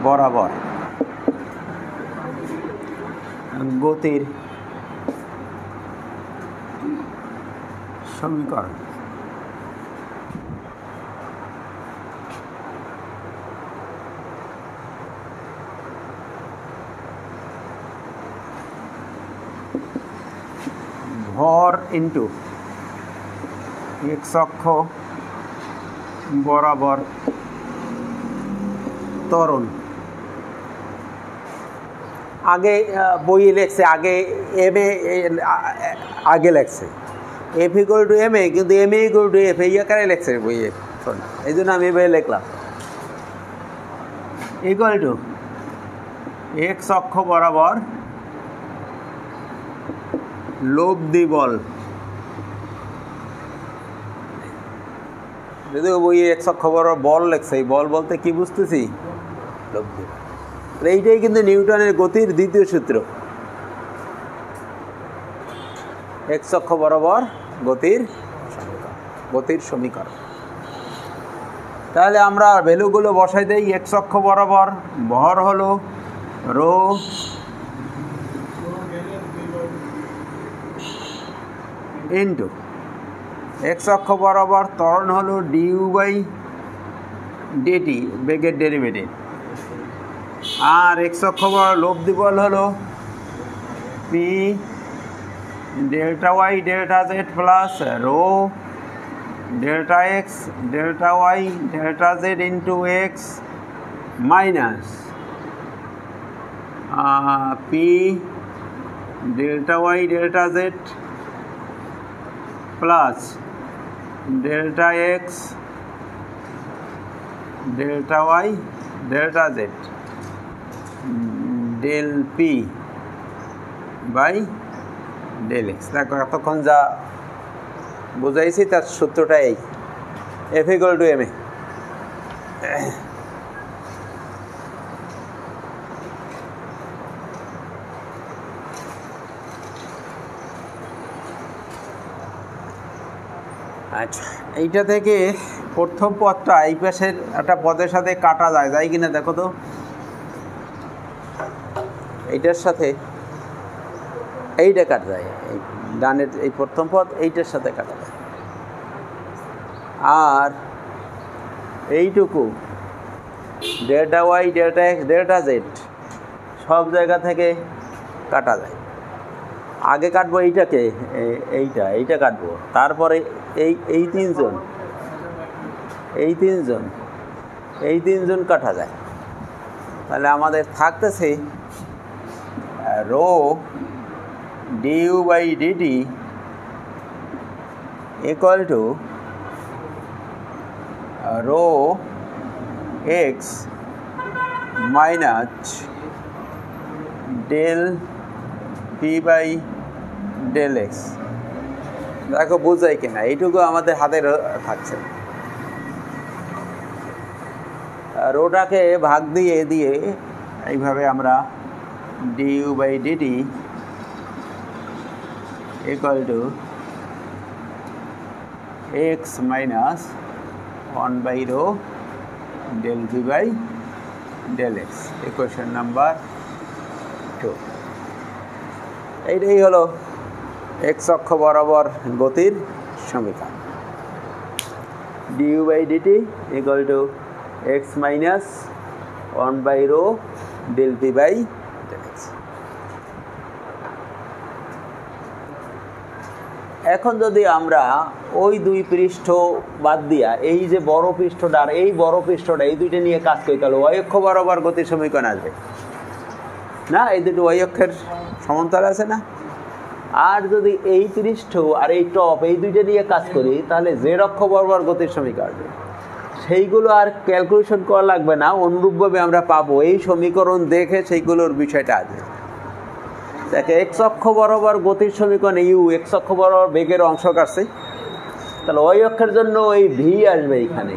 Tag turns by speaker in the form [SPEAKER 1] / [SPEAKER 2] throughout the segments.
[SPEAKER 1] বরাবর গতির সমীকরণ। ভর ইন্টু এক্স অক্ষ বরাবর ত্বরণ। আগে বইয়ে লেখছে, আগে এম এ আগে লেখছে F equal to M A, কিন্তু M A equal to F এই আকারে লেখছে বইয়ে, এই জন্য আমি এভাবে লিখলাম ইকুয়াল টু এক্স অক্ষ বরাবর লব্ধি বল। যদিও বইয়ে এক্স অক্ষ বরাবর বল লেখছে, এই বল বলতে কি বুঝতেছি? লব্ধি। এইটাই কিন্তু নিউটনের গতির দ্বিতীয় সূত্র, এক্স অক্ষ বরাবর গতির সমীকরণ। তাহলে আমরা ভ্যালুগুলো বসাই দেই। এক্স অক্ষ বরাবর ভর হলো রো ইন্টু এক্স অক্ষ বরাবর ত্বরণ হলো ডিউ বাই ডিটি, বেগের ডেরিভেটিভ। আর এক্স অক্ষ বরাবর লব্ধি বল হলো P delta Y delta Z plus rho delta X delta Y delta Z into X minus P delta Y delta Z plus delta X delta Y delta Z del P by del X. দেখো এতক্ষণ যা বুঝাইছি তার সূত্রটা এই, F equal to M A. আচ্ছা, এইটা থেকে প্রথম পদটা এই পাশের একটা পদের সাথে কাটা যায়, যায় কিনা দেখো তো। এইটার সাথে এইটা কাটা যায়, এই ডানের এই প্রথম পদ এইটার সাথে কাটা যায়। আর এইটুকু delta Y delta X delta Z সব জায়গা থেকে কাটা যায়। আগে কাটবো এইটাকে, এইটা কাটবো, তারপরে এই তিনজন কাটা যায়। তাহলে আমাদের থাকতেছে rho d u by d t equal to rho X minus del P by del X. দেখো বুঝাই কিনা, এইটুকু আমাদের হাতে থাকছে। রোটাকে ভাগ দিয়ে দিয়ে এইভাবে আমরা d u by d t equal to X minus 1 by rho del P by del X, equation number 2। এইটাই হলো এক্স অক্ষ বরাবর গতির সমীকরণ। D u by d t equal to X minus 1 by rho del P by del X. এখন যদি আমরা ওই দুই পৃষ্ঠ বাদ দিয়া এই যে বড় পৃষ্ঠটা আর এই বড় পৃষ্ঠটা এই দুইটা নিয়ে কাজ করি, তাহলে ওয়াই অক্ষ বরাবর গতির সমীকরণ আসবে না? এই দুটো ওয়াই অক্ষের সমান্তরাল আছে না? আর যদি এই পৃষ্ঠ আর এই টপ এই দুইটা নিয়ে কাজ করি, তাহলে জেড অক্ষ বরাবর গতির সমীকরণ আসবে। সেইগুলো আর ক্যালকুলেশন করা লাগবে না, অনুরূপভাবে আমরা পাবো। এই সমীকরণ দেখে সেইগুলোর বিষয়টা আসবে। দেখে এক্স অক্ষ বরাবর গতির সমীকরণ ইউ, এক্স অক্ষ বরাবর বেগের অংশ কাটছে, তাহলে ওই অক্ষের জন্য ওই ভি আসবে এইখানে।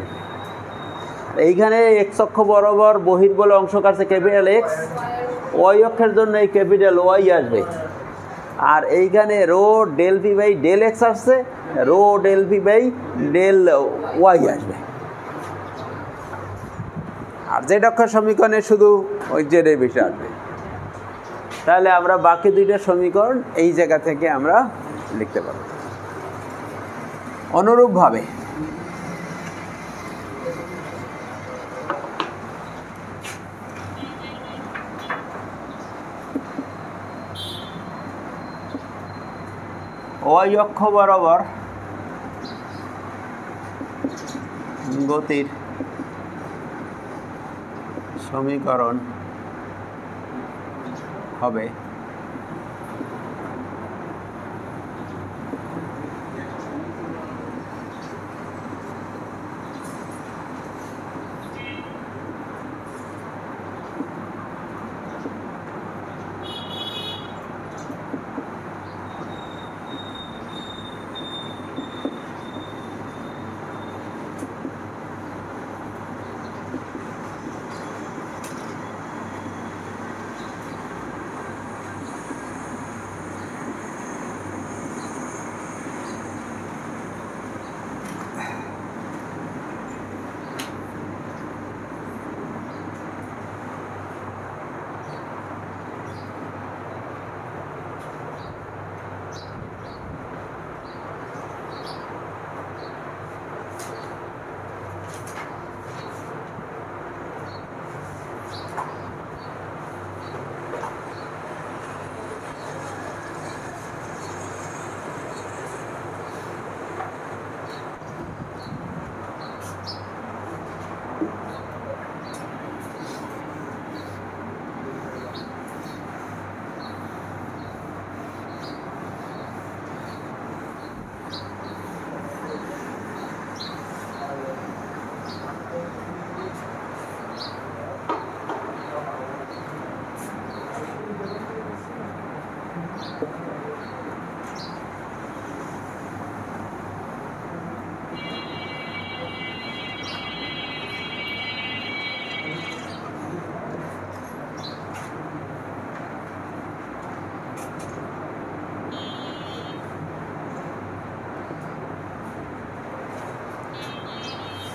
[SPEAKER 1] এইখানে এক্স অক্ষ বরাবর বহির্বলে অংশ কাটছে ক্যাপিটাল এক্স, ওই অক্ষের জন্য এই ক্যাপিটাল ওয়াই আসবে। আর এইখানে rho del P by del x আসছে, rho del P by del y আসবে। আর জেড অক্ষর সমীকরণে শুধু ওই জেডের বিষয় আসবে। তাহলে আমরা বাকি দুইটা সমীকরণ এই জায়গা থেকে আমরা লিখতে পারব। অনুরূপভাবে ওয়াই অক্ষ বরাবর গতির সমীকরণ হবে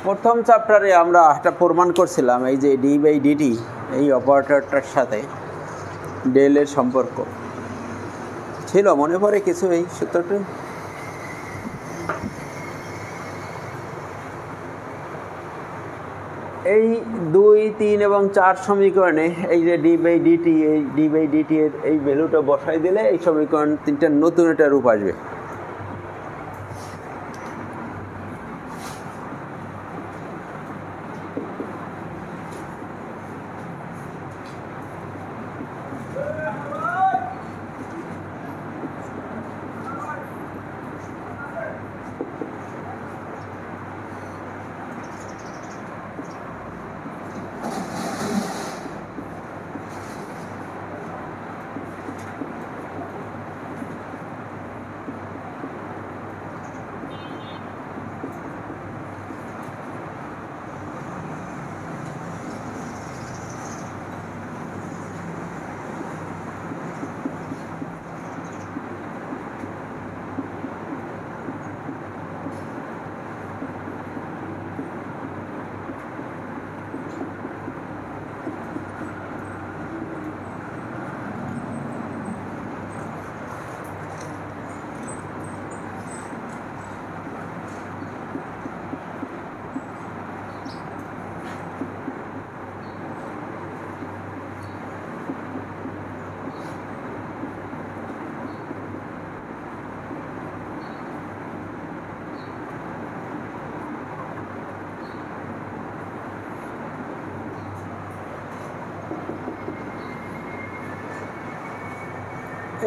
[SPEAKER 1] প্রথম চ্যাপ্টারে আমরা একটা প্রমাণ করছিলাম এই যে ডি বাই ডিটি এই অপারেটরটার সাথে ডেলের সম্পর্ক ছিল, মনে পড়ে কিছু এই সূত্রটি? এই 2, 3 এবং 4 সমীকরণে এই যে ডি বাই ডিটি, এই ডি বাই ডিটি এর এই ভ্যালুটা বসাই দিলে এই সমীকরণ তিনটা নতুন একটা রূপ আসবে।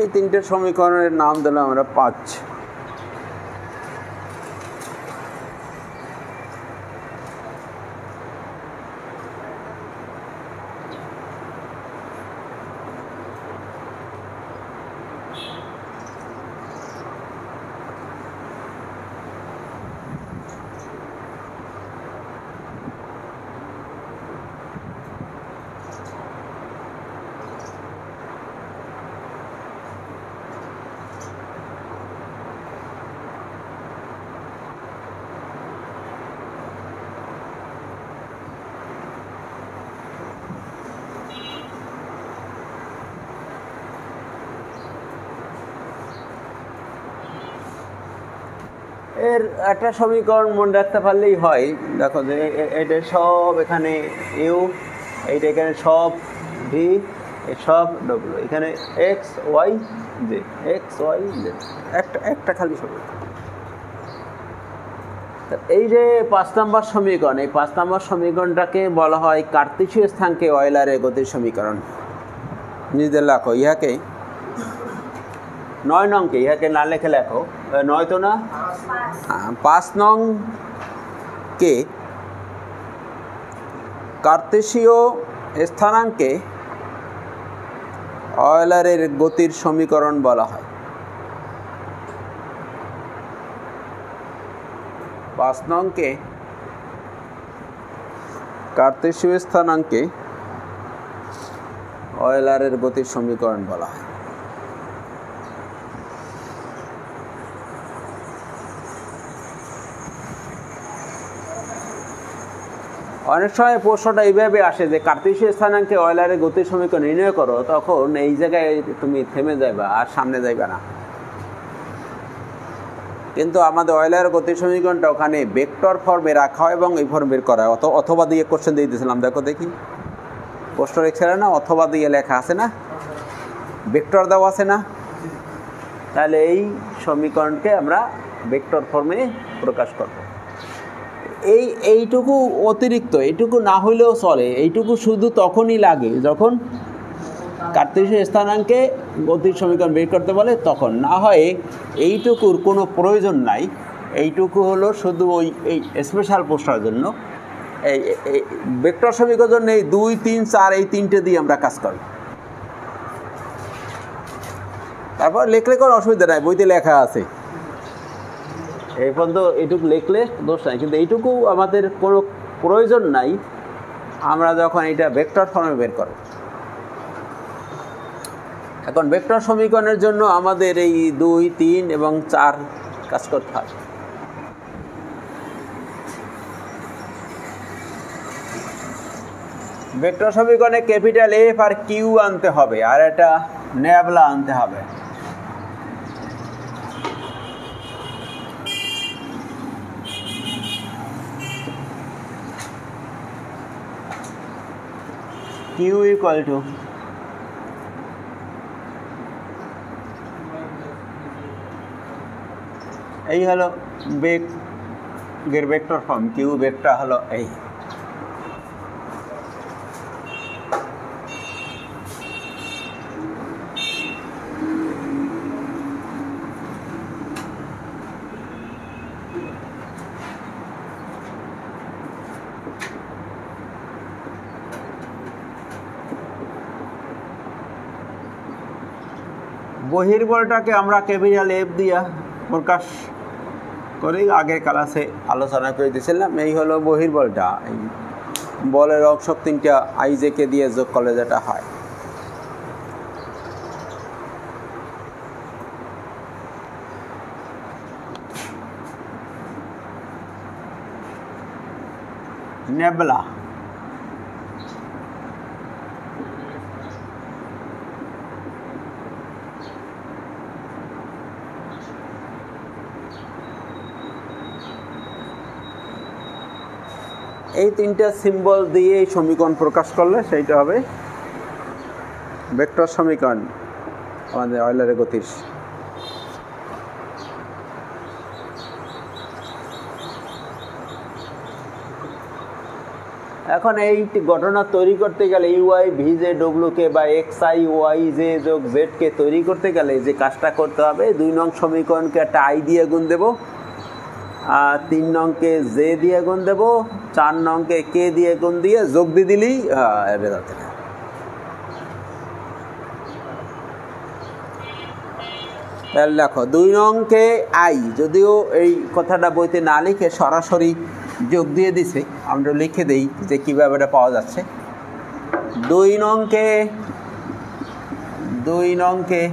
[SPEAKER 1] এই তিনটে সমীকরণের নাম দিলাম আমরা 5। এর একটা সমীকরণ মনে রাখতে পারলেই হয়। দেখো যে এটা সব এখানে ইউ, এইটা এখানে সব ভি, সব ডব্লিউ, এখানে X Y Z, X Y Z, একটা খালি সমীকরণ। এই যে 5 নম্বর সমীকরণ, এই 5 নম্বর সমীকরণটাকে বলা হয় কার্তেশীয় স্থানাঙ্কে অয়েলারের গতির সমীকরণ। নিজেদের লেখো ইহাকে 9 নংকে, ইহাকে না লেখে লেখো 9 তো না, 5 নংকে কার্তেশীয় স্থানাঙ্কে অয়েলারের গতির সমীকরণ বলা হয়। 5 নংকে কার্তেশীয় স্থানাঙ্কে অয়েলারের গতির সমীকরণ বলা হয়। অনেক সময় প্রশ্নটা এইভাবে আসে যে কার্তেশীয় স্থানাঙ্কে অয়েলারের গতির সমীকরণ নির্ণয় করো, তখন এই জায়গায় তুমি থেমে যাইবা আর সামনে যাইবা না। কিন্তু আমাদের অয়েলারের গতির সমীকরণটা ওখানে ভেক্টর ফর্মে রাখা হয় এবং এই ফর্ম বের করা হয়। অথবা দিয়ে কোশ্চেন দিয়ে দিয়েছিলাম, দেখো দেখি প্রশ্ন রেখেছিল না, অথবা দিয়ে লেখা আছে না, ভেক্টর দেওয়া আছে না, তাহলে এই সমীকরণকে আমরা ভেক্টর ফর্মে প্রকাশ করব। এইটুকু অতিরিক্ত, এইটুকু না হইলেও চলে, এইটুকু শুধু তখনই লাগে যখন কার্তেশীয় স্থানাঙ্কে গতির সমীকরণ বের করতে বলে, তখন। না হয় এইটুকুর কোনো প্রয়োজন নাই। এইটুকু হলো শুধু এই স্পেশাল প্রশ্নের জন্য। এই ভেক্টর সমীকরণের জন্য এই 2, 3, 4 এই 3টে দিয়ে আমরা কাজ করব। তারপর লিখলে কোনো অসুবিধা নাই, বইতে লেখা আছে। এই পর্যন্ত এইটুকু লিখলে দোষ নাই, কিন্তু এইটুকু আমাদের কোনো প্রয়োজন নাই আমরা যখন এটা ভেক্টর ফর্মে বের করব। এখন ভেক্টর সমীকরণের জন্য আমাদের এই 2, 3 এবং 4 কাজ করতে হবে। ভেক্টর সমীকরণে ক্যাপিটাল এফ আর কিউ আনতে হবে, আর এটা ন্যাবলা আনতে হবে। কিউ ইকুয়াল টু এই হলো বেগের ভেক্টর ফর্ম, কিউ বেগটা হলো এই। বহির্বলটাকে আমরা ক্যাপিটাল এফ দিয়া প্রকাশ করি, আগের ক্লাসে আলোচনা করে দিয়েছিলাম। এই হলো বহির্বলটা, এই বলের অংশ 3টা আইজেকে দিয়ে যোগ করলে যেটা হয়। নেবলা এই 3টা সিম্বল দিয়ে এই সমীকরণ প্রকাশ করলে সেইটা হবে ভেক্টর সমীকরণ আমাদের অয়েলারের গতির। এখন এই ঘটনা তৈরি করতে গেলে ইউআই ভিজে ডব্লিউকে বা এক্স আই ওয়াই জে যোগ জেডকে তৈরি করতে গেলে যে কাজটা করতে হবে, 2 নং সমীকরণকে একটা আই দিয়ে গুণ দেবো, 3 নংকে জে দিয়ে গুণ দেবো, 4 নংকে কে দিয়ে গুণ দিয়ে যোগ দিয়ে দিলেই রেজাল্ট। তাহলে দেখো 2 নংকে আই, যদিও এই কথাটা বইতে না লিখে সরাসরি যোগ দিয়ে দিছে, আমরা লিখে দেই যে কীভাবে এটা পাওয়া যাচ্ছে। 2 নংকে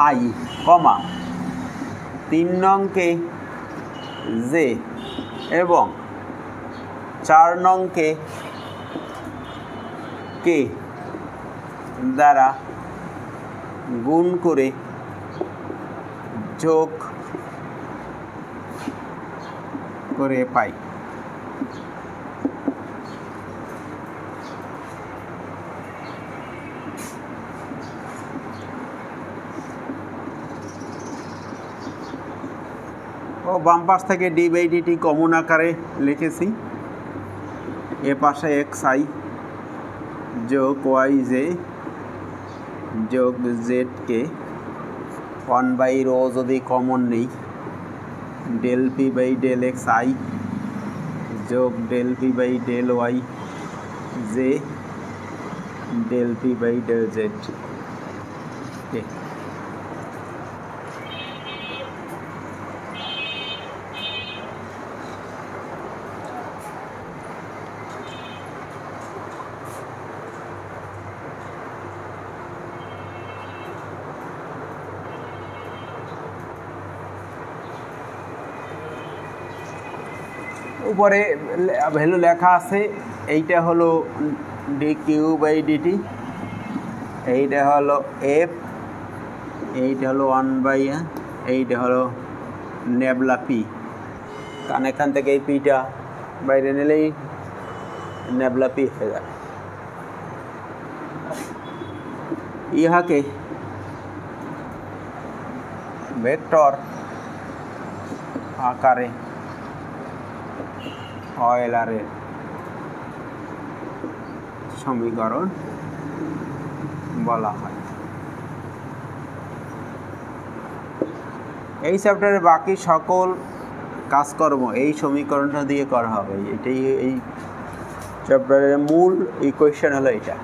[SPEAKER 1] আই কমা 3 নংকে জে এবং 4 নংকে কে দ্বারা গুণ করে যোগ করে পাই। ও বাম পাশ থেকে ডি বাই ডিটি কমন আকারে লিখেছি, এ পাশে এক্স আই যোগ ওয়াই জে যোগ জেড কে 1/ρ যদি কমন নেই, del P by del x i যোগ del P by del y j del P by del z k. উপরে ভ্যালু লেখা আছে, এইটা হলো ডি কিউ বাই ডিটি, এইটা হলো এফ, এইটা হলো 1/, এইটা হলো নেবলা পি, কারণ এখান থেকে এই পিটা বাইরে নিলেই নেবলা পি হয়ে যায়। ইহাকে ভেক্টর আকারে অয়েলারের সমীকরণ বলা হয়। এই চ্যাপ্টারের বাকি সকল কাজকর্ম এই সমীকরণটা দিয়ে করা হবে। এটাই এই চ্যাপ্টারের মূল ইকুয়েশন হলো এটা।